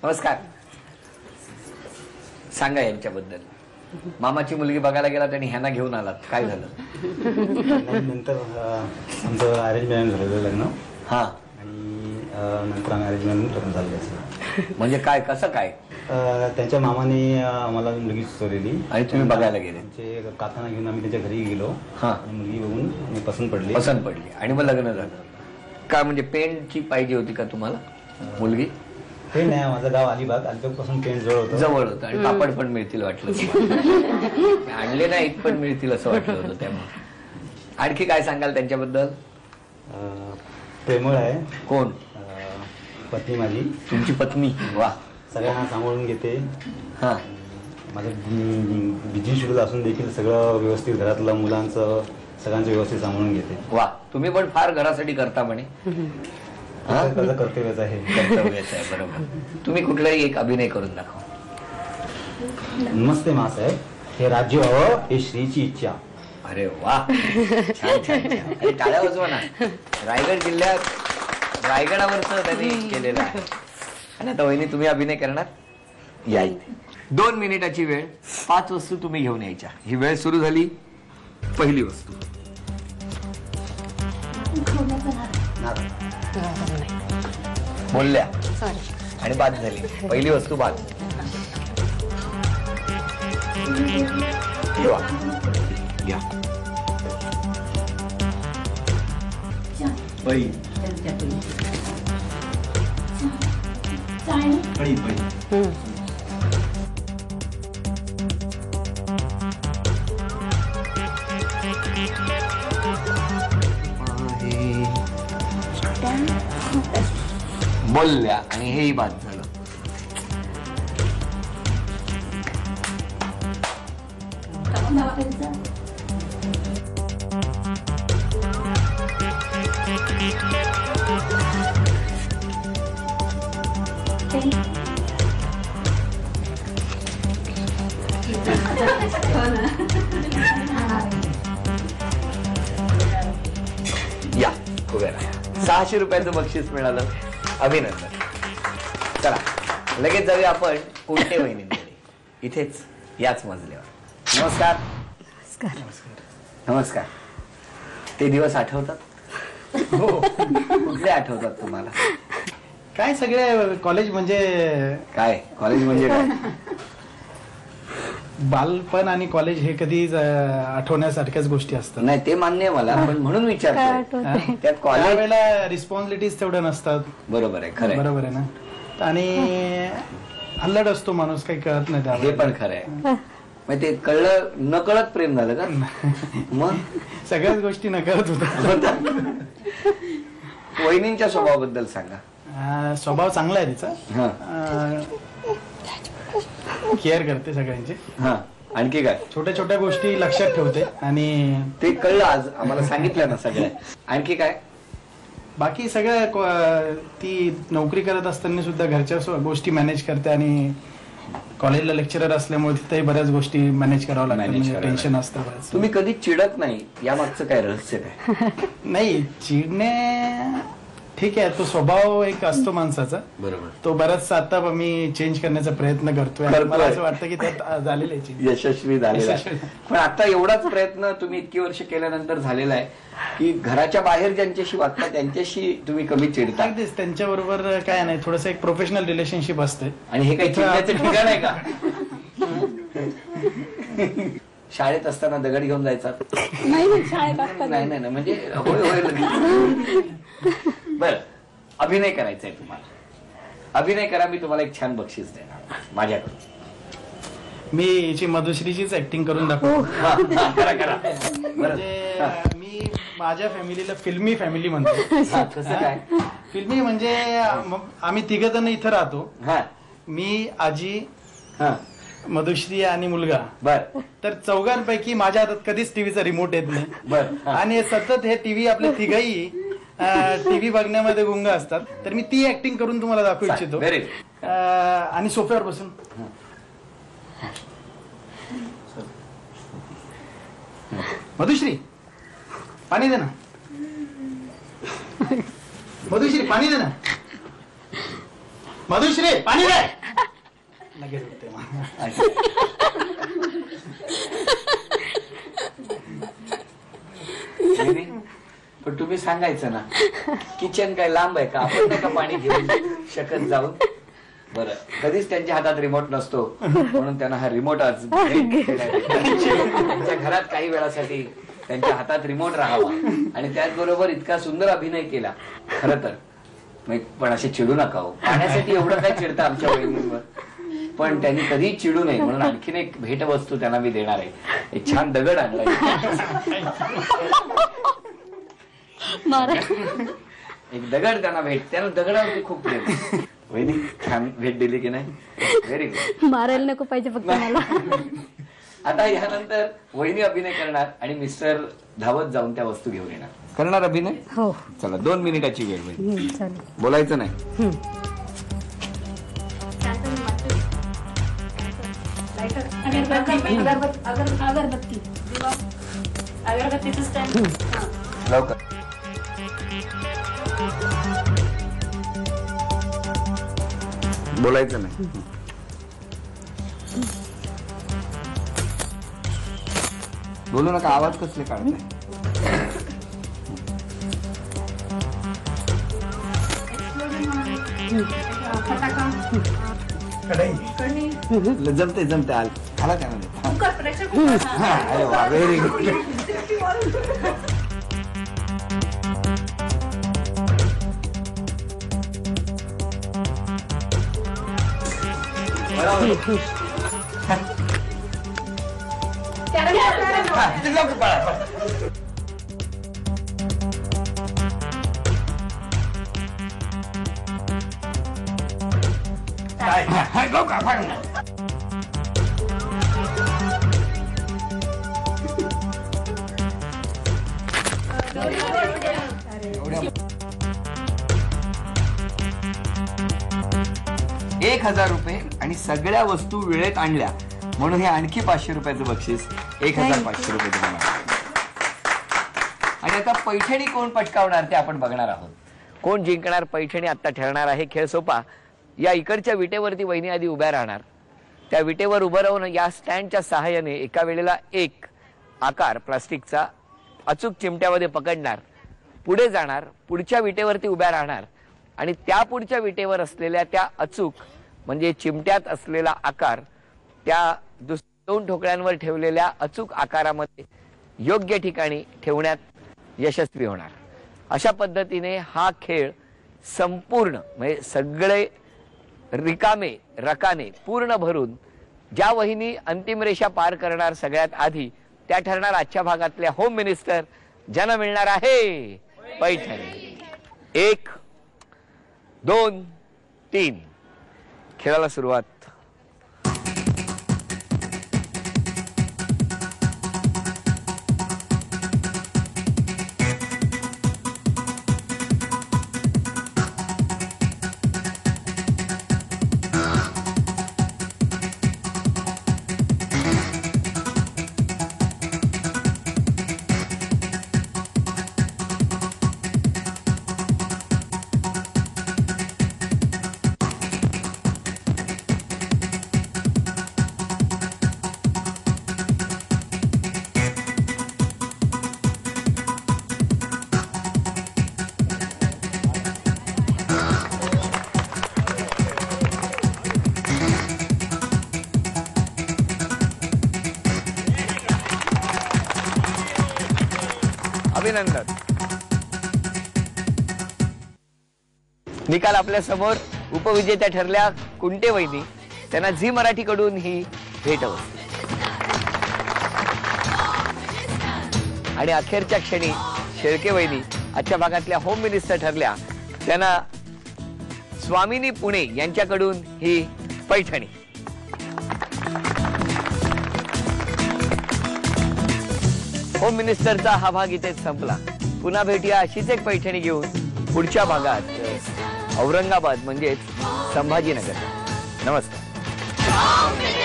नमस्कार. सांगा यांच्याबद्दल. मामाची मुलगी बघायला गेलात आणि ह्यांना घेऊन आलात, काय झालं? नंतर आमचं अरेंज मॅरेज झालेलं लग्न. हा. आणि नंतर आम्ही अरेंज मॅरेज लग्न झालं. म्हणजे काय, कसं काय? त्यांच्या मामाने आम्हाला मुलगी सुचवलेली आणि तुम्ही बघायला गेले? त्यांचे काकांना घेऊन आम्ही त्यांच्या घरी गेलो. हा. आणि मुलगी बघून मी पसंत पडली आणि मग लग्न झालं. काय म्हणजे पेंटची पाहिजे होती का तुम्हाला मुलगी? पेंट नाही, माझं गाव अलिबाग पासून पेंट जवळ होतं आणि पापड पण मिळतील वाटलं आणले नाहीत पण मिळतील असं वाटलं होतं. त्यामुळे आणखी काय सांगाल त्यांच्याबद्दल? प्रेमळ आहे. कोण? पत्नी माझी. तुमची पत्नी? वा. सगळ्यांना सांभाळून घेते. हा. माझं बिझी शेड्यूल असून देखील सगळं व्यवस्थित, घरातलं मुलांचं सगळ्यांचं व्यवस्थित सांभाळून घेते. वा. तुम्ही पण फार घरासाठी करता म्हणे. कर्तव्यच आहे. बरोबर. तुम्ही कुठलाही एक अभिनय करून दाखवा. नमस्ते मासाहेब, हे राज्य व्हावं ही श्रीची इच्छा. अरे वा. छान छान. आणि टाळ्या वाजवा ना. रायगड जिल्ह्यात रायगडावरच त्यांनी केलेलं आहे. आणि आता वहिनी तुम्ही अभिनय करणार? या इथे. 2 मिनिटाची वेळ, 5 वस्तू तुम्ही घेऊन यायच्या. ही वेळ सुरू झाली. पहिली वस्तू. बोलल्या आणि बाद झाली. पहिली वस्तू बाद. या. पळी. बोलल्या आणि हेही बाद झालं. या उभे राहा. 600 रुपयाचं बक्षीस मिळालं. अभिनंदन. चला लगेच जाऊया आपण कोणते वहिनींकडे. इथेच याच मजल्यावर. नमस्कार. नमस्कार. ते दिवस आठवतात? हो. कुठले आठवतात तुम्हाला? काय सगळे कॉलेज म्हणजे काय? कॉलेज म्हणजे काय? बालपण आणि कॉलेज हे कधीच आठवण्यासारख्याच गोष्टी असतात. नाही ते मान्य आहे मला, पण म्हणून विचारतो. त्यात कॉलेज वेळेला रिस्पॉन्सिबिलिटीज तेवढ्या नसतात. बरोबर आहे, खरं. बरोबर आहे ना. आणि अल्लड असतो माणूस, काही कळत नाही. हे पण खरं आहे. मग ते कळलं न कळत प्रेम झालं का? मग सगळ्याच गोष्टी न कळत होत्या. वहिनींच्या स्वभावाबद्दल सांगा. स्वभाव चांगला आहे तिचा. केअर करते सगळ्यांची. हा. आणखी काय? छोट्या छोट्या गोष्टी लक्षात ठेवते आणि ते कळलं आज आम्हाला, सांगितलं ना सगळ्या. आणखी काय? बाकी सगळं ती नोकरी करत असताना सुद्धा घरच्या गोष्टी मॅनेज करते आणि कॉलेजला लेक्चरर असल्यामुळे तिथेही बऱ्याच गोष्टी मॅनेज करावं लागतं. टेन्शन असतं. तुम्ही कधी चिडत नाही, या मागचं काय रहस्य काय? नाही, चिडणे ठीक आहे, तो स्वभाव एक असतो माणसाचा. बरोबर. तो बराचसा आता मी चेंज करण्याचा प्रयत्न करतोय. मला असं वाटतं की त्यात झालेलं आहे, यशस्वी झालेला आहे. पण आता एवढाच प्रयत्न तुम्ही इतकी वर्ष केल्यानंतर झालेला आहे की घराच्या बाहेर ज्यांच्याशी वागता त्यांच्याशी तुम्ही कमी चिडता. अगदीच. त्यांच्याबरोबर काय नाही, थोडस एक प्रोफेशनल रिलेशनशिप असते. आणि हे काही चिडण्याचं ठिकाण आहे का? शाळेत असताना दगड घेऊन जायचा? नाही नाही, म्हणजे होय होय. बर, अभिनय करायचंय तुम्हाला. अभिनय करा, मी तुम्हाला एक छान बक्षीस देणार माझ्याकडून. मी याची मधुश्रीचीच ऍक्टिंग करून दाखवतो. करा करा. म्हणजे मी माझ्या फॅमिलीला फिल्मी फॅमिली म्हणतो. कसं काय? फिल्मी म्हणजे आम्ही 3 जण इथं राहतो. मी, आजी, मधुश्री आणि मुलगा. बर. तर 4घांपैकी माझ्या हातात कधीच टीव्हीचा रिमोट येत नाही. बर. आणि सतत हे टीव्ही आपले 3घही टीव्ही बघण्यामध्ये गुंग असतात. तर मी ती ऍक्टिंग करून तुम्हाला दाखवू इच्छितो. आणि सोफ्यावर बसून. मधुश्री पाणी दे ना. मधुश्री पाणी दे ना. मधुश्री पाणी दे. लगेच उठते मग. वहिनी, पण तुम्ही सांगायचं ना, किचन काय लांब आहे का, आपण नाही का पाणी घेऊन शकत जाऊन. बरं, कधीच त्यांच्या हातात रिमोट नसतो म्हणून त्यांना हा रिमोट आज त्यांच्या घरात काही वेळासाठी त्यांच्या हातात रिमोट राहावा आणि त्याचबरोबर इतका सुंदर अभिनय केला. खरं तर पण असे चिडू नका हो, पाण्यासाठी एवढं काय चिडतं आमच्या वहिनींवर, पण त्यांनी कधी चिडू नये म्हणून आणखीन एक भेटवस्तू त्यांना मी देणार आहे. एक छान दगड आणलाय. एक दगड त्यांना भेट, त्यांना दगडावरती खूप प्रेम. वहिनी छान भेट दिली की नाही, व्हेरी गुड. मारायला नको पाहिजे फक्त मला. आता यानंतर वहिनी अभिनय करणार आणि मिस्टर धावत जाऊन त्या वस्तू घेऊन येणार. करणार अभिनय? हो चला 2 मिनिटाची वेळ वहिनी, चालेल. बोलायचं नाही. लवकर. बोलायचं नाही. बोलू नका, आवाज कसले काढताय. जमते जमते आला त्यामध्ये. अरे वा, व्हेरी गुड. ₹1000 आणि सगळ्या वस्तू वेळेत आणल्या म्हणून हे आणखी ₹500 बक्षीस. 1500 तुम्हाला. आणि आता पैठणी कोण पटकावणार ते आपण बघणार आहोत. कोण जिंकणार पैठणी आता ठरणार आहे. खेळ सोपा. या इकडच्या विटेवरती वहिनी आधी उभ्या राहणार. त्या विटेवर उभं राहून या स्टँडच्या सहाय्याने एका वेळेला एक आकार प्लास्टिकचा अचूक चिमट्यामध्ये पकडणार, पुढे जाणार, पुढच्या विटेवरती उभ्या राहणार आणि त्या पुढच्या विटेवर असलेल्या त्या अचूक म्हणजे चिमट्यात असलेला आकार त्या 2 ठोकळ्यांवर ठेवलेल्या अचूक आकारामध्ये योग्य ठिकाणी ठेवण्यात यशस्वी होणार. अशा पद्धतीने हा खेळ संपूर्ण म्हणजे सगळे रिकामे रकाने पूर्ण भरून ज्या वहिनी अंतिम रेषा पार करणार सगळ्यात आधी त्या ठरणार आजच्या भागातल्या होम मिनिस्टर, ज्यांना मिळणार आहे पैठणी. 1 2 3 खेळाला सुरुवात. अभिनंदन. निकाल आपल्या समोर. उपविजेत्या ठरल्या कुंटे वहिनी. त्यांना झी मराठी कडून ही भेट आणि अखेरच्या क्षणी शेळके वहिनी आजच्या भागातल्या होम मिनिस्टर ठरल्या. त्यांना स्वामिनी पुणे यांच्याकडून ही पैठणी. होम मिनिस्टरचा हा भाग इथेच संपला. पुन्हा भेटूया अशीच एक पैठणी घेऊन पुढच्या भागात औरंगाबाद म्हणजेच संभाजीनगर. नमस्कार.